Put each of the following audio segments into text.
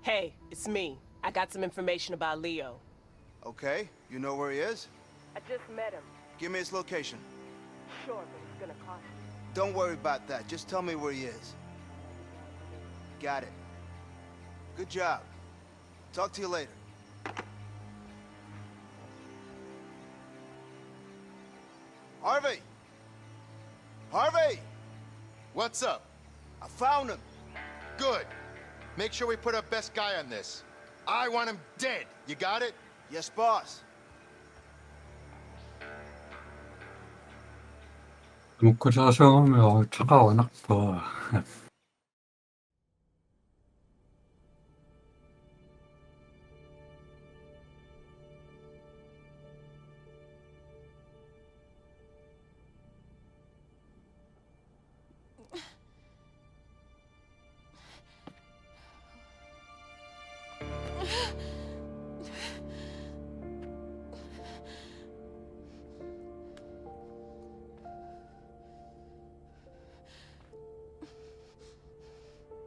Hey, it's me. I got some information about Leo. Okay, you know where he is? I just met him. Give me his location. Sure, but it's gonna cost you. Don't worry about that. Just tell me where he is. Got it. Good job. Talk to you later. Harvey! Harvey! What's up? I found him. Good. Make sure we put our best guy on this. I want him dead. You got it? Yes, boss. 놓고 자셔오면 차가 워낙 더워.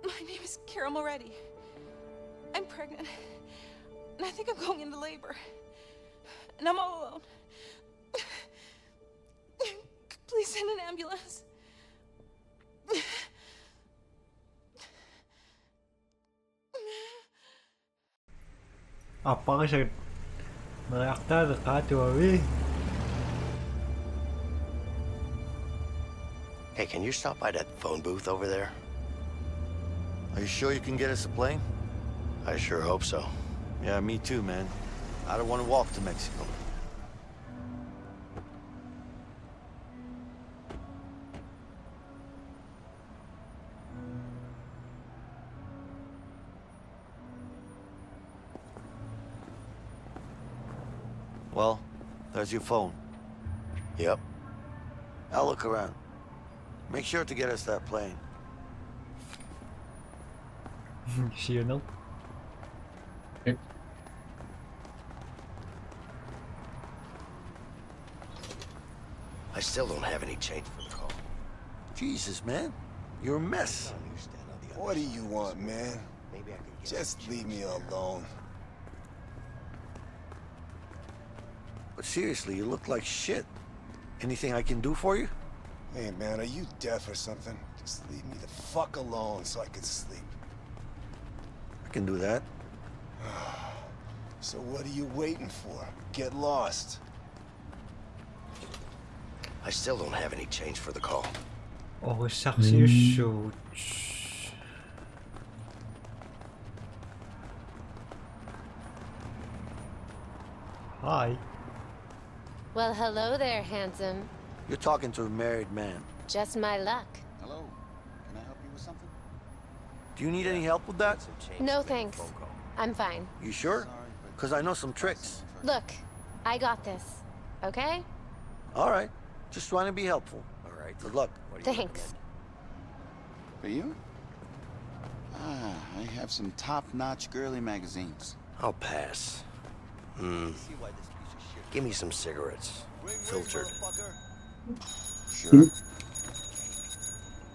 My name is Carol Moretti. I'm pregnant. And I think I'm going into labor. And I'm all alone. Please send an ambulance. 아빠가 siya reakta ka tuwi. Hey, can you stop by that phone booth over there? Are you sure you can get us a plane? I sure hope so. Yeah, me too, man. I don't want to walk to Mexico. Well, there's your phone. Yep. I'll look around. Make sure to get us that plane. Sino? I still don't have any change for the call. Jesus, man. You're a mess. What do you want, man? Maybe I could get Just leave me alone. But seriously, you look like shit. Anything I can do for you? Hey, man, are you deaf or something? Just leave me the fuck alone so I can sleep. I can do that. So what are you waiting for? Get lost. I still don't have any change for the call. Oh, shucks, you shoot. Hi. Well, hello there, handsome. You're talking to a married man. Just my luck. Hello. Can I help you with something? Do you need any help with that? Some change No, to make a thanks. phone call. I'm fine. You sure? Because I know some tricks. Look, I got this. Okay? All right. Just trying to be helpful. All right. Good luck. What do you Thanks. For you? I have some top-notch girly magazines. I'll pass. Give me some cigarettes. Filtered. Sure.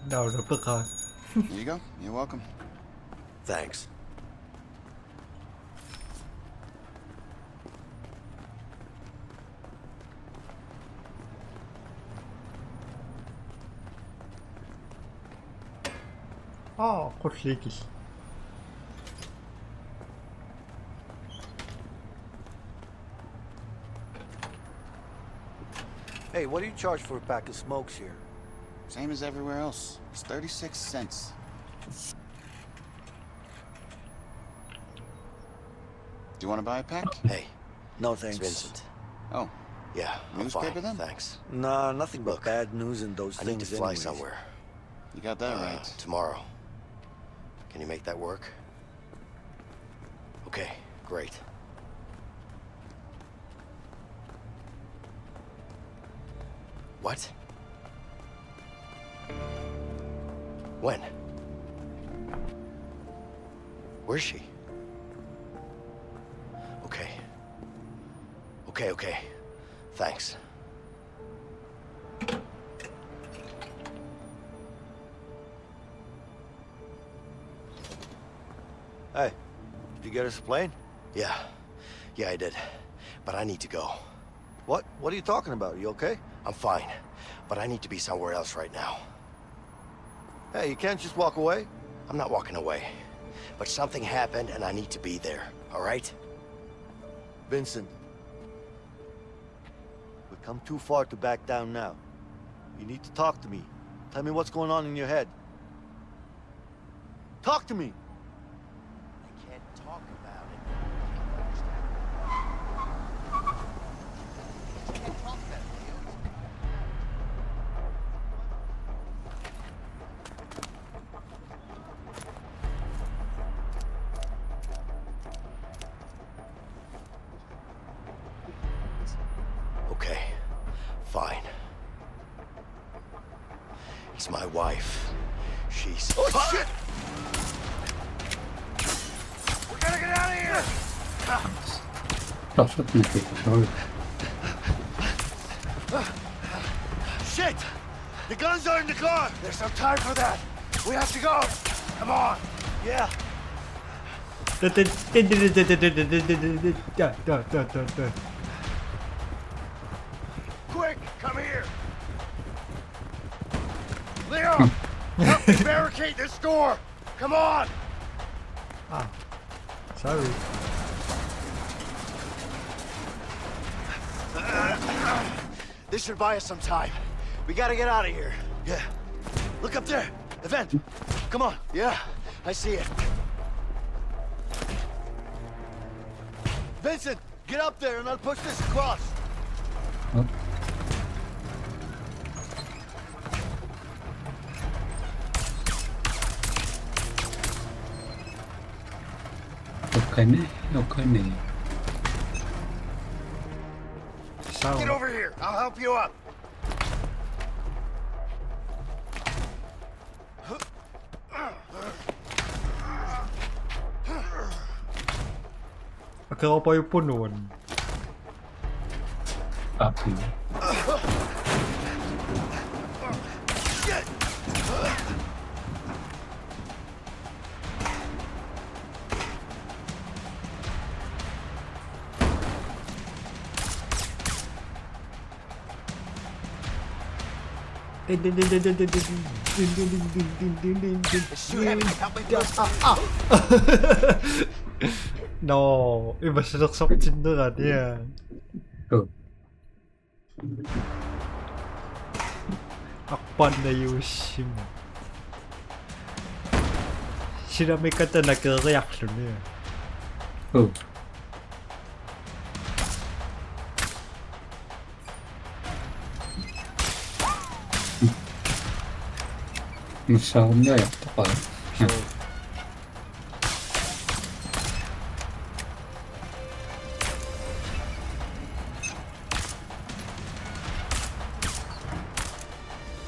Đầu đập được rồi. Here you go. You're welcome. Thanks. 콜리기. Hey, what do you charge for a pack of smokes here? Same as everywhere else. It's 36 cents. Do you want to buy a pack? Hey, No, it's thanks. Vincent. Oh, Yeah, I'm Newspaper fine. then? Thanks. Nah, nothing but Look, bad news and those I need things to fly anyways. somewhere. you got that right. Tomorrow. Can you make that work? Okay, great. What? When? Where's she? Okay. Okay. Thanks. Hey, Did you get us a plane? Yeah. Yeah, I did. But I need to go. What? What are you talking about? You okay? I'm fine. But I need to be somewhere else right now. Hey, you can't just walk away. I'm not walking away. But something happened and I need to be there, all right? Vincent. We've come too far to back down now. You need to talk to me. Tell me what's going on in your head. Talk to me! I can't talk about it. You don't understand. You can't talk about it, Leo. Okay, fine. It's my wife. She's... Oh, shit! We gotta get out of here! Raszedł mi tylko. Shit! The guns are in the car! There's no time for that! We have to go! Come on! Yeah! Quick! Come here! Leo! Help me barricade this door! Come on! Sorry. This should buy us some time. We gotta get out of here. Yeah. Look up there! The vent! Come on! Yeah, I see it. Vincent, get up there and I'll push this across. Okay. Sao? Get over here! I'll help you up! Akala pa yung punuan. Akin. Shit! It's too heavy. Help me push. No, iba sinaksak sinduran yan. Oh. Akpan na Yoshim. Sinamay ka ta nag-reaction niya. Oh. Insomnia yaptı falan. So,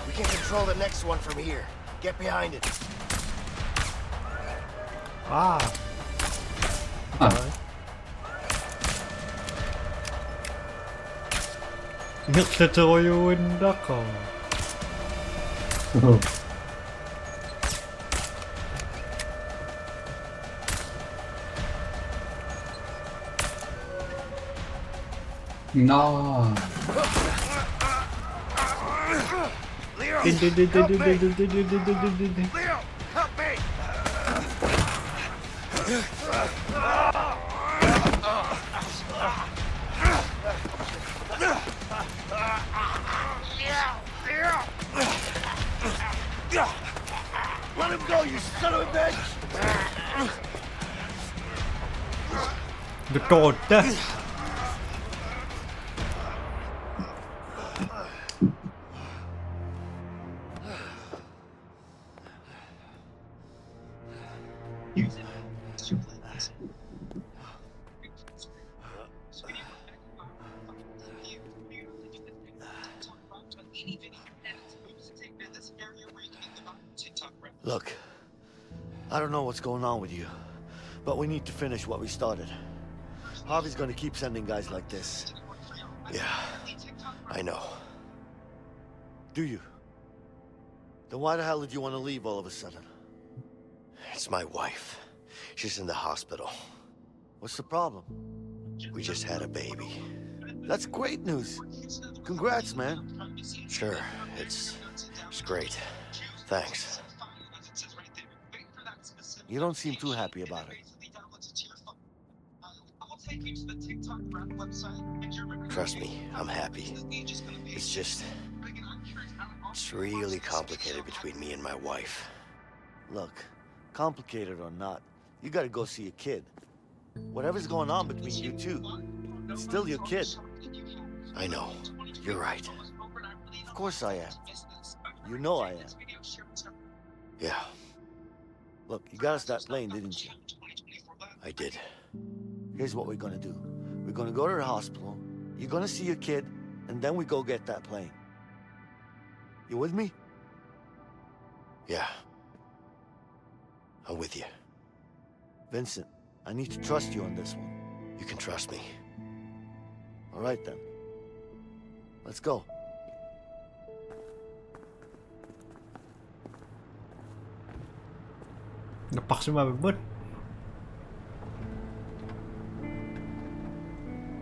We can control the next one from here. Get behind it. ah! Nagtataroyuin ako. Oh. No. Leo! Help me! Leo! Help me! Let him go, you son of a bitch! Nagkod na. Look, I don't know what's going on with you, but we need to finish what we started. Harvey's gonna keep sending guys like this. Yeah, I know. Do you? Then why the hell did you want to leave all of a sudden? It's my wife. She's in the hospital. What's the problem? We just had a baby. That's great news. Congrats, man. Sure, it's great. Thanks. You don't seem too happy about it. Trust me, I'm happy. It's just... It's really complicated between me and my wife. Look, complicated or not, you gotta go see your kid. Whatever's going on between you two, it's still your kid. I know. You're right. Of course I am. You know I am. Yeah, Look, you got us that plane, didn't you? I did. Here's what we're gonna do. We're gonna go to the hospital, you're gonna see your kid, and then we go get that plane. You with me? Yeah. I'm with you. Vincent, I need to trust you on this one. You can trust me. All right then. Let's go. Napaksa mabibot.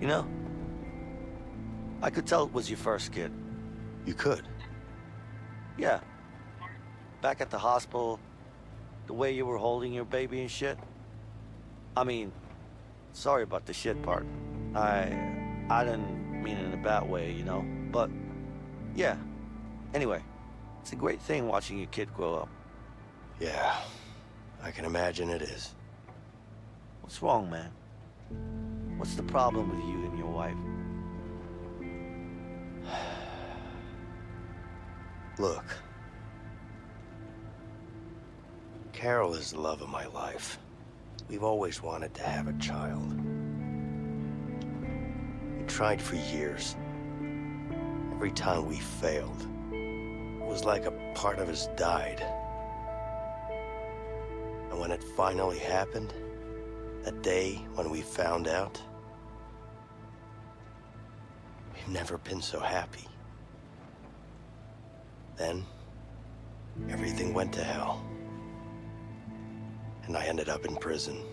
You know, I could tell it was your first kid. You could. Yeah. Back at the hospital, the way you were holding your baby and shit. I mean, sorry about the shit part. I didn't mean it in a bad way, you know? But, yeah. Anyway, it's a great thing watching your kid grow up. Yeah, I can imagine it is. What's wrong, man? What's the problem with you and your wife? Look. Carol is the love of my life. We've always wanted to have a child. We tried for years. Every time we failed, it was like a part of us died. And when it finally happened, that day when we found out, we've never been so happy. Then, everything went to hell. And I ended up in prison.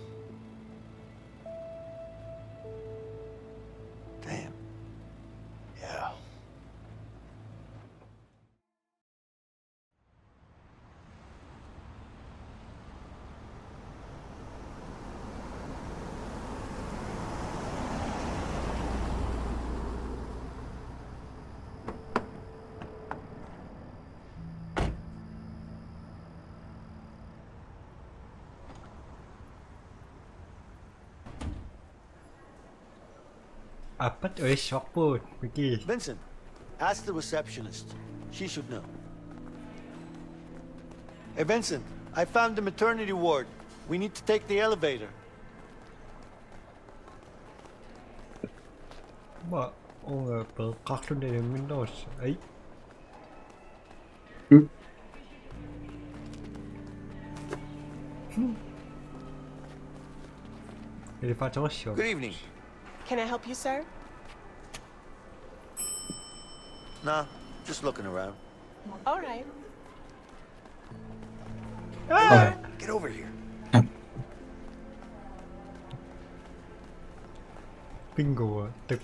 Damn. Yeah. Apat oi shock po. Pergi. Vincent, ask the receptionist. She should know. Hey, Vincent, I found the maternity ward. We need to take the elevator. Ba, per kartun dari Windows. Ay. Ele faz uma show. Good evening. Can I help you, sir? Nah, just looking around. All right. Get over here. Bingo.ตึก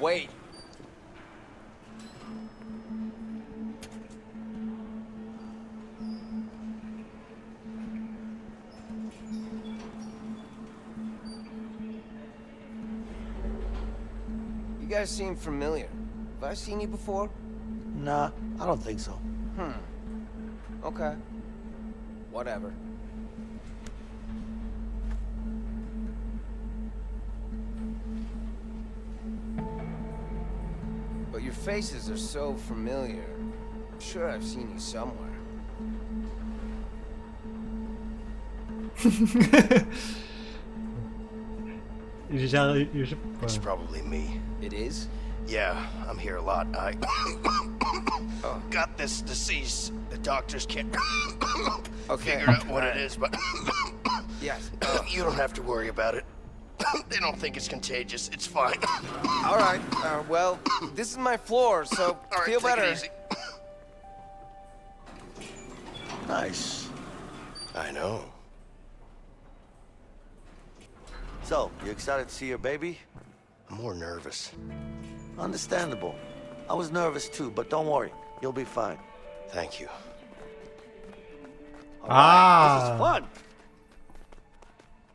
Wait. You guys seem familiar. Have I seen you before? Nah, I don't think so. Okay. Whatever. But your faces are so familiar. I'm sure I've seen you somewhere. It's probably me. It is? Yeah, I'm here a lot. I got this disease. The doctors can't Okay. figure out what it is, but Yes. you don't have to worry about it. They don't think it's contagious. It's fine. All right. Well, this is my floor, so All right, feel take better. it easy. Nice. I know. So, you excited to see your baby? I'm more nervous. Understandable. I was nervous too, but don't worry. You'll be fine. Thank you. All right, this is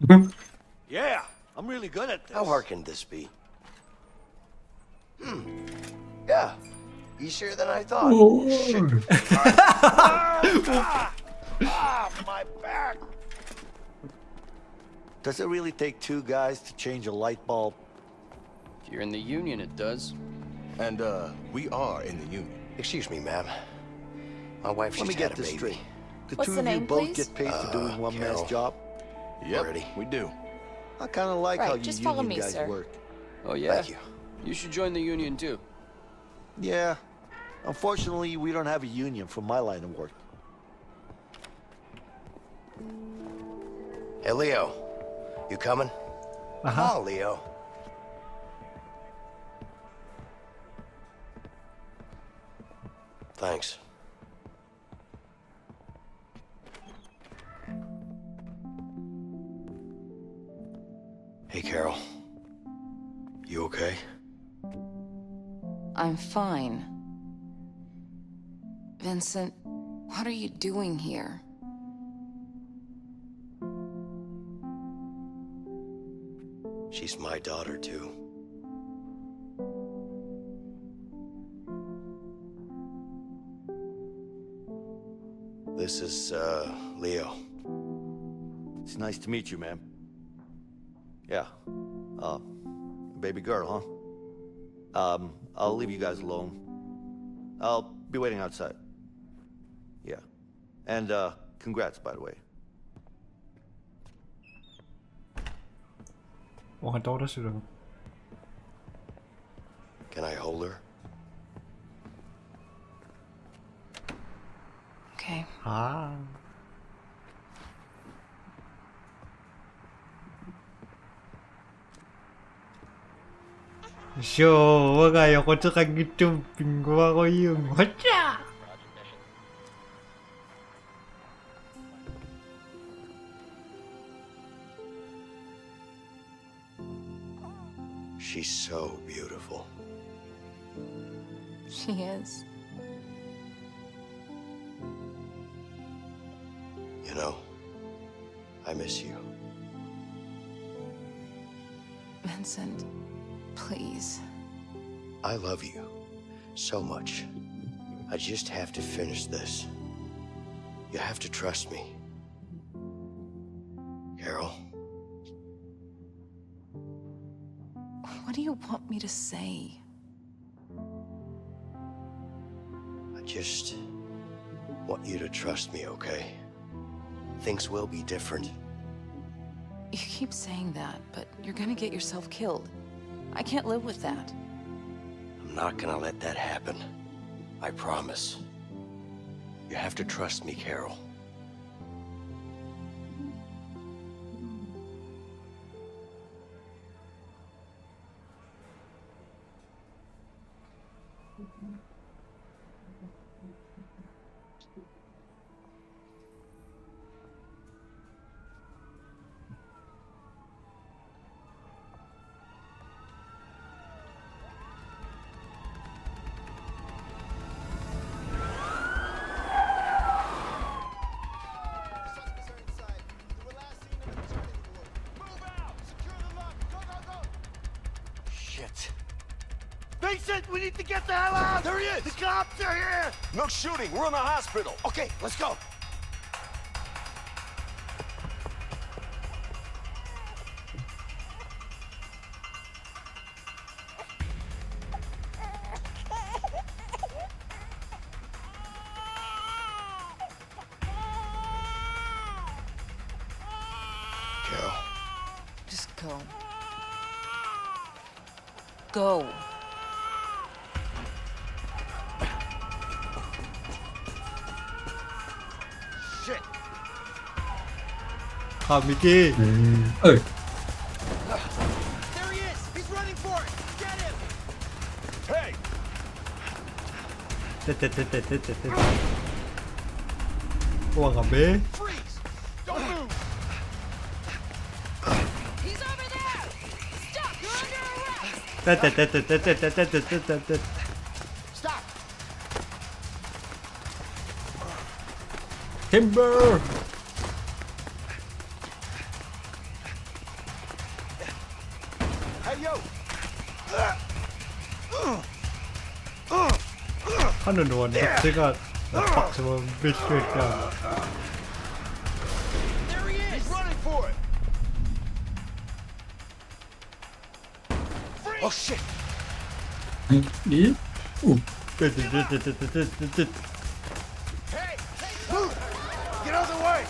fun. Yeah, I'm really good at this. How hard can this be? Yeah. Easier than I thought. Shit. My back! Does it really take two guys to change a light bulb? If you're in the union, it does. And, we are in the union. Excuse me, ma'am. My wife Let just me had get a this baby. straight. The What's two the of you name, both please? get paid for doing one man's Carol. job? Yep, Already. we do. I kind of like Right, how you just union follow me, guys sir. work. Oh, yeah? Thank you. You should join the union, too. Yeah. Unfortunately, we don't have a union for my line of work. Hey, Leo. You coming? Come on, Leo. Thanks. Hey, Carol. You okay? I'm fine. Vincent, what are you doing here? She's my daughter, too. This is, Leo. It's nice to meet you, ma'am. Yeah. Baby girl, huh? I'll leave you guys alone. I'll be waiting outside. Yeah. And, congrats, by the way. Han står der, siger du. Can I hold her? Okay. Show gaya ko tsaka gitumping ko ako yung hacha. She's so beautiful. She is. You know, I miss you. Vincent, please. I love you so much. I just have to finish this. You have to trust me. Carol, What do you want me to say? I just want you to trust me, okay? Things will be different. You keep saying that, but you're gonna get yourself killed. I can't live with that. I'm not gonna let that happen. I promise. You have to trust me, Carol. Shit. Vincent, we need to get the hell out! There he is! The cops are here! No shooting. We're in the hospital. Okay, let's go. Carol, Just go. Go. Shit. Mickey. เอ้ย There he is. He's running for it. Get him. Hey. เต็ดว่างกับเบ้ Freeze. Don't move. He's over there! Stop! Timber Hey, yo! ถ้าหนวลๆครับซึ่งก็ปักสมองบิดเกิดกัน There he is! He's running for it! Oh, shit! นี่ Hey! Move! Get out of the way!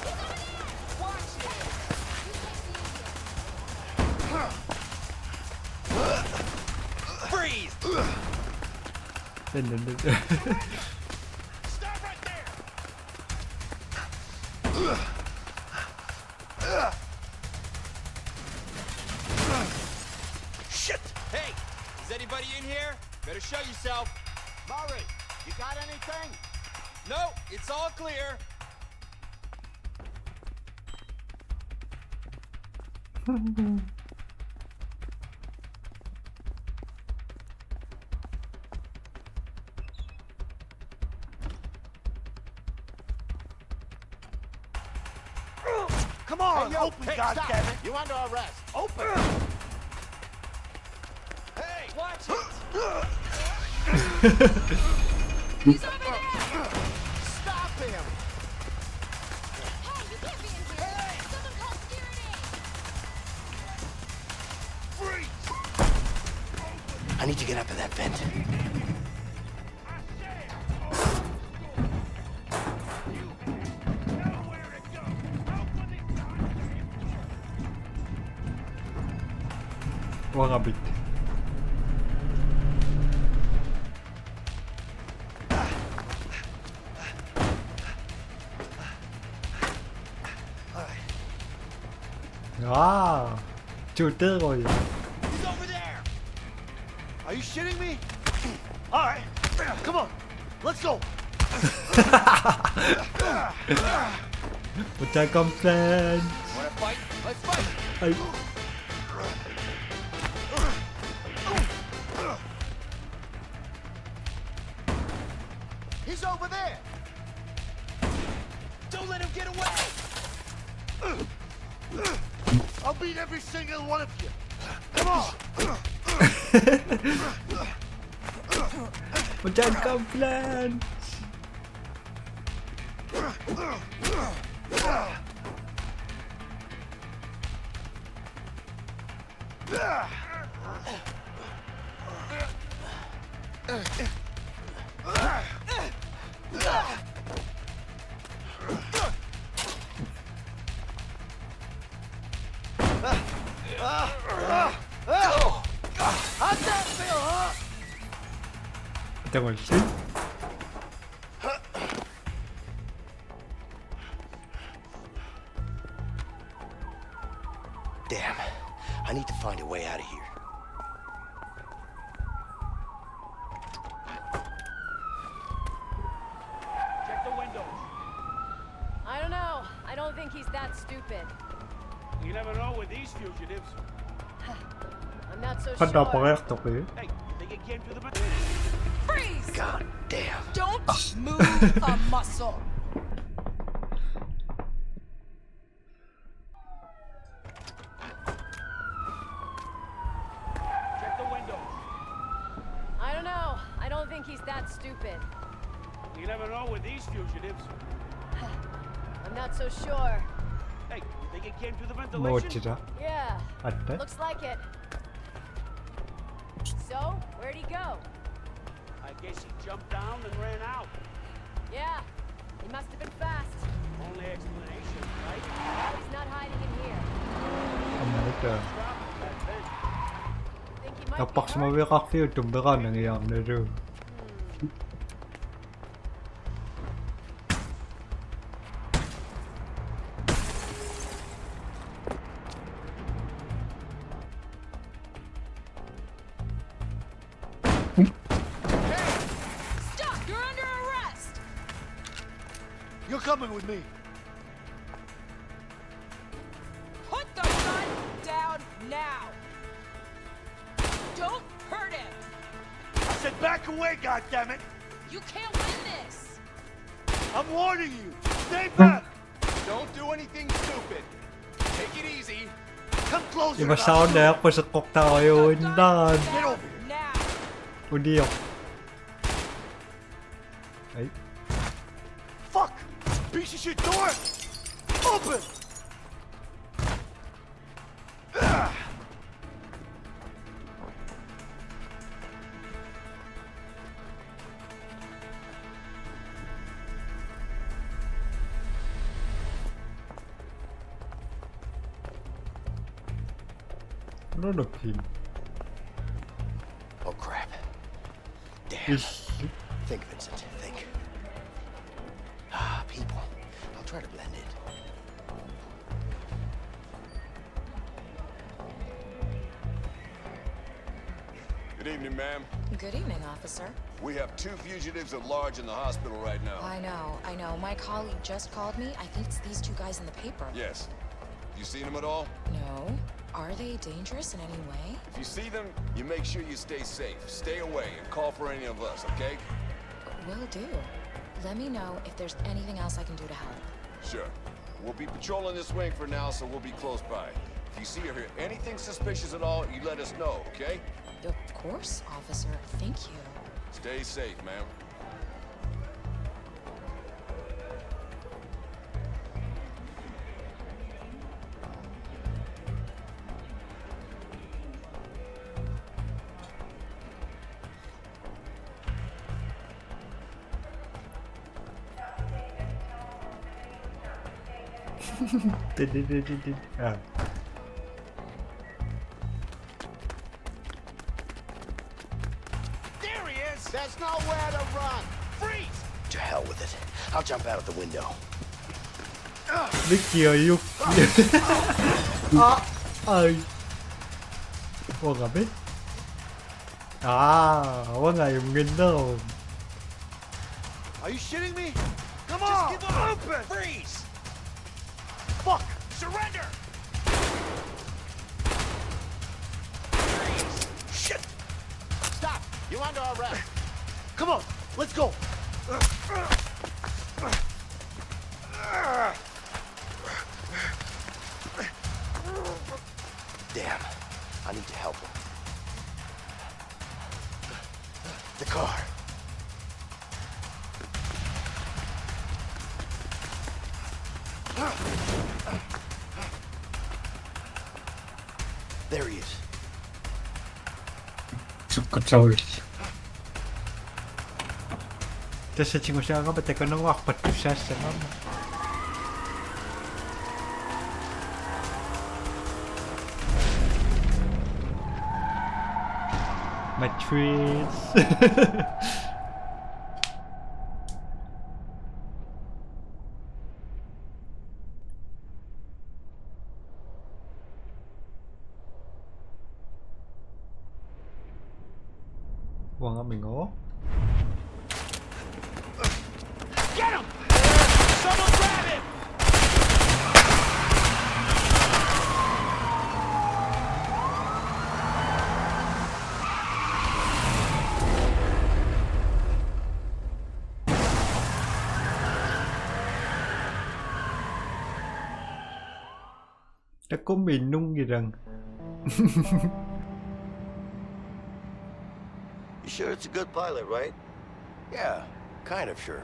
Freeze! เล่น Stop right there! Shit! Hey! Is anybody in here? Better show yourself. Murray, you got anything? No, it's all clear. Come on, Hey, yo, open, hey, goddammit! stop. You under arrest. Open! Hey, watch it. He's over there! Stop him. Hey, you can't be in here! Someone call security! Freeze! I need to get up in that vent. Wang abit. Wow, shooter rồi. He's over there. Are you shitting me? All right, come on, let's go. Một trai complain. Want to fight? Let's fight. Ay, He's over there. Don't let him get away. I'll beat every single one of you. Come on. một trai complain. How'd that feel, huh? Đang còn shit. Damn. I need to find a way out of here. Check the windows. I don't know. I don't think he's that stupid. You never know with these fugitives. I'm not so Bắt đầu sure. có tục ý. Hey, they get came through the. Freeze! God damn. Don't move a muscle! Check the windows. I don't know. I don't think he's that stupid. You never know with these fugitives. I'm not so sure. Hey, they get came through the Một ventilation. chỉ đó. Yeah, Anh đấy. looks like it. So, where'd he go? I guess he jumped down and ran out. Yeah, he must have been fast. Only explanation, right? Well, he's not hiding in here. Anh nói trời. Drop that vent. Think he might Nó be bắt mà hurt? biết các phiêu trùng bữa con là người làm đây rồi. Stop! You're under arrest! You're coming with me. Put the gun down now! Don't Back away, goddammit! You can't win this! I'm warning you! Stay back! Don't do anything stupid. Take it easy. Come closer! Iba-sound na ako sa kok tayo. Hindan. Get over here! Now! Hindi ako. Ay. Fuck! Piece of shit door! Open! Ano na pin? Oh, crap. Damn. Is... Think, Vincent, think. People. I'll try to blend in. Good evening, ma'am. Good evening, officer. We have 2 fugitives at large in the hospital right now. I know. My colleague just called me. I think it's these 2 guys in the paper. Yes. You seen them at all? No. Are they dangerous in any way? If you see them, you make sure you stay safe. Stay away and call for any of us, okay? Will do. Let me know if there's anything else I can do to help. Sure. We'll be patrolling this wing for now, so we'll be close by. If you see or hear anything suspicious at all, you let us know, okay? Of course, officer. Thank you. Stay safe, ma'am. Ah. There he is! There's nowhere to run! Freeze! To hell with it. I'll jump out of the window. ไม่เกี่ยวยุกเอ้ยว่าไงพี่ว่าไงมึงเงินเด้อ Are you shitting me? Come on! Just give up! Open! Freeze! Fuck! Surrender! Freeze! Shit! Stop! You're under arrest. Come on, let's go. Damn. I need to help him. The car. There he is. Gotowy. Też ci musiałem robić tego na łach podpisać się mam. Matrix. Quăng ở mình ngố. Get him! Someone grab him! Đã có bị nung gì rằng. You sure it's a good pilot, right? Yeah, kind of sure.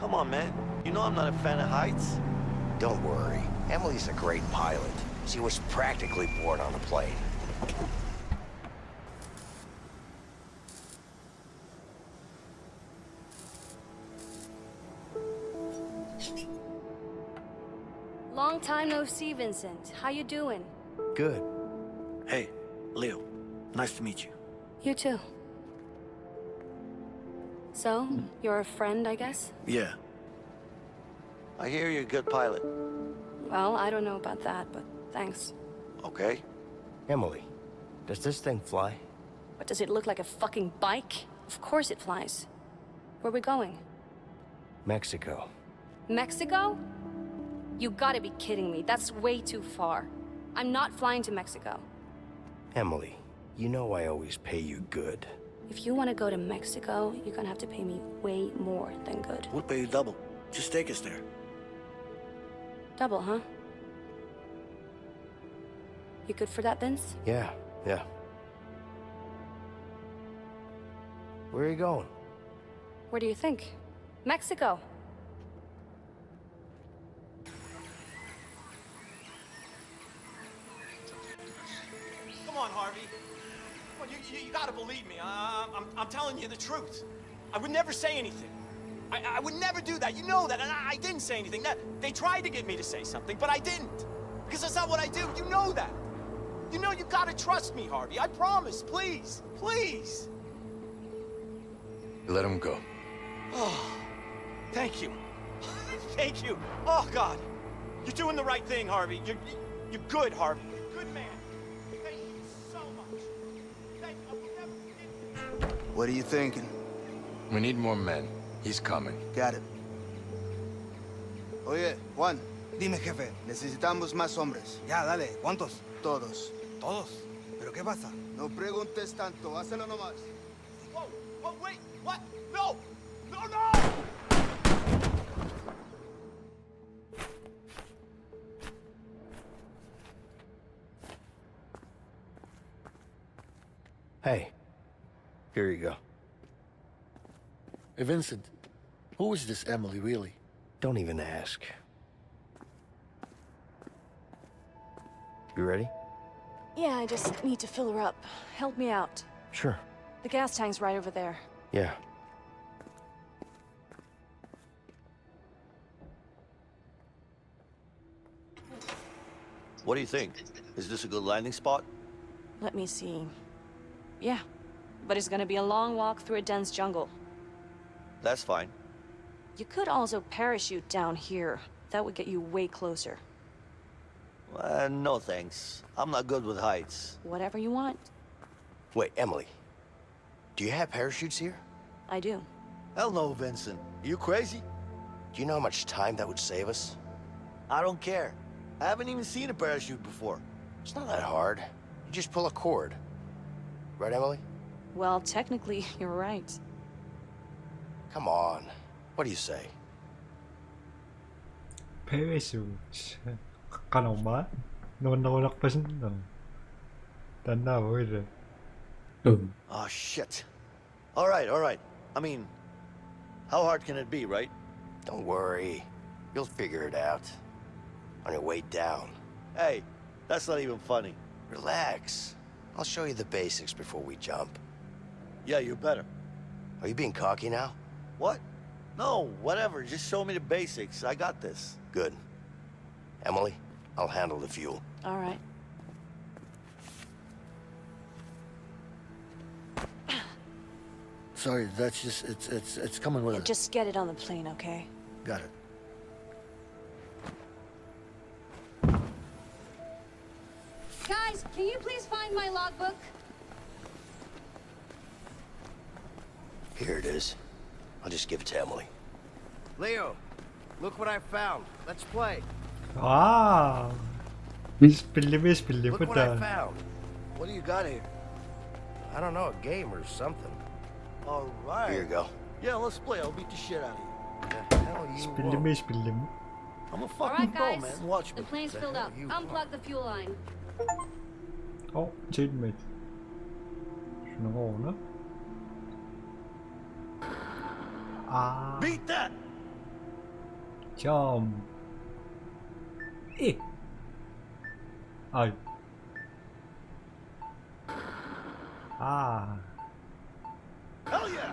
Come on, man. You know I'm not a fan of heights. Don't worry. Emily's a great pilot. She was practically born on a plane. Long time no see, Vincent. How you doing? Good. Hey, Leo. Nice to meet you. You too. So, you're a friend, I guess? Yeah. I hear you're a good pilot. Well, I don't know about that, but thanks. Okay. Emily, does this thing fly? But does it look like a fucking bike? Of course it flies. Where we going? Mexico. Mexico? You gotta be kidding me. That's way too far. I'm not flying to Mexico. Emily, you know I always pay you good. If you want to go to Mexico, you're gonna have to pay me way more than good. We'll pay you double. Just take us there. Double, huh? You good for that, Vince? Yeah. Where are you going? Where do you think? Mexico. Come on, Harvey. Come on, you gotta believe me. I'm telling you the truth. I would never say anything. I would never do that. You know that, and I didn't say anything. They tried to get me to say something, but I didn't. Because that's not what I do. You know that. You know you gotta trust me, Harvey. I promise. Please. Please. Let him go. Oh, thank you. Thank you. Oh, God. You're doing the right thing, Harvey. You're good, Harvey. You're a good man. Thank you so much. Thank you. I will never forget you. What are you thinking? We need more men. He's coming. Got it. Oye, Juan. Dime, jefe. Necesitamos más hombres. Ya, dale. ¿Cuántos? Todos. ¿Todos? ¿Pero qué pasa? No preguntes tanto. Hazlo nomás. Whoa, whoa, wait. What? No! No, no! Hey, here you go. Hey, Vincent. Who is this Emily, really? Don't even ask. You ready? Yeah, I just need to fill her up. Help me out. Sure. The gas tank's right over there. Yeah. What do you think? Is this a good landing spot? Let me see. Yeah, but it's gonna be a long walk through a dense jungle. That's fine. You could also parachute down here. That would get you way closer. No thanks. I'm not good with heights. Whatever you want. Wait, Emily. Do you have parachutes here? I do. Hell no, Vincent. Are you crazy? Do you know how much time that would save us? I don't care. I haven't even seen a parachute before. It's not that hard. You just pull a cord. Right, Emily? Well, technically, you're right. Come on. What do you say? Parachute. Kanon ba? Nawalak pa siya nun. Tanda ko ito. Oh, shit. All right. I mean, how hard can it be, right? Don't worry. You'll figure it out. On your way down. Hey, that's not even funny. Relax. I'll show you the basics before we jump. Yeah, you better. Are you being cocky now? What? No, whatever. Just show me the basics. I got this. Good. Emily, I'll handle the fuel. All right. Sorry, that's just, it's coming with us. Just get it on the plane, okay? Got it. Guys, can you please find my logbook? Here it is. I'll just give it to Emily. Leo, look what I found. Let's play. Ah! Spilli Look pa what I ta. found. What do you got here? I don't know, a game or something. All right. Here you go. Yeah, let's play. I'll beat the shit out of you. The hell you Spilli mo. I'm a All fucking right, pro, guys. man. Watch me. The plane's filled up. you Unplug the fuel line. Oh, chainmate. Şuna ona. Ah, Beat that! jump. Ay. Ah. Hell yeah!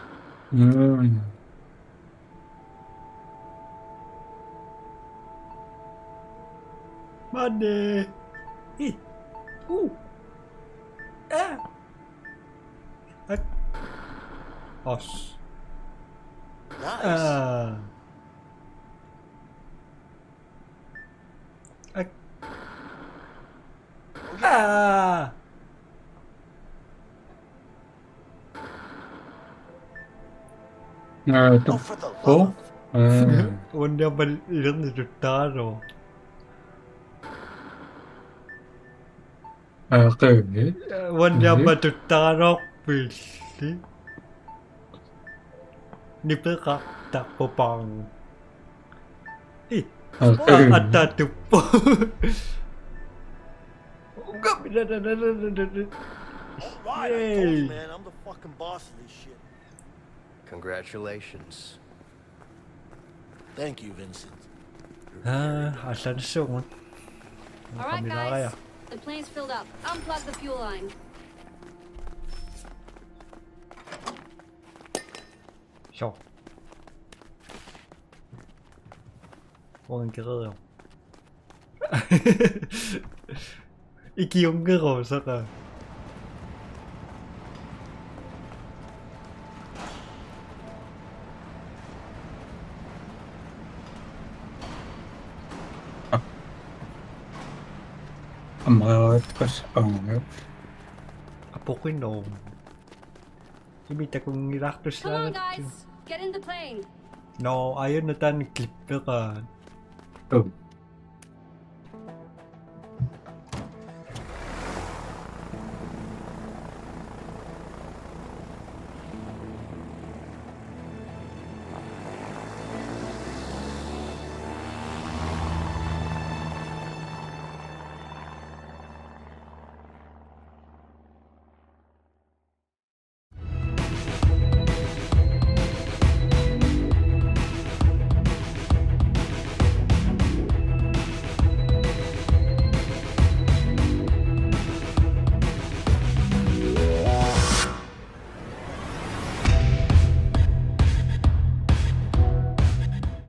Money. Os. Nice. Oh, for the love of... Onda bal ilang taro. Okay. Onda ba tutaro please? Nippelkak popang. Eh, Okay. ada tupo. Right, I told you, man, I'm the fucking boss of this shit. Congratulations. Thank you, Vincent. Asan sunod? All right, Kabila kaya. guys. The plane's filled up. Unplug the fuel line. Så. Hvor en gerede. Ikke jungerå, så der. Apo ko no. Imita kong nilaktos Come on, lang. guys. Get in the plane. No, ayun na tan clip ka. Oh.